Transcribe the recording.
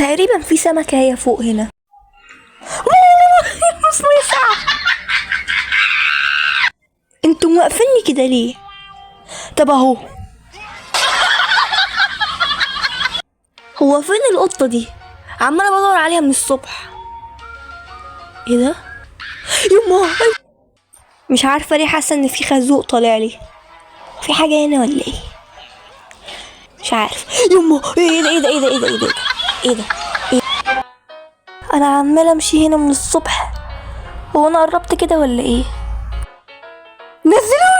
تقريبا في سمكة هي فوق هنا. نص ساعة. انتم واقفيني كده ليه؟ طب اهو. هو فين القطة دي؟ عمالة بدور عليها من الصبح. ايه ده؟ يما، مش عارفة ليه حاسة ان في خازوق طالع لي. في حاجة هنا ولا ايه؟ مش عارف. يما، ايه ده ايه ده ايه ده ايه ده ايه ده ايه ده ايه؟ انا عمالة امشي هنا من الصبح. هو انا قربت كده ولا ايه؟ نزلوني.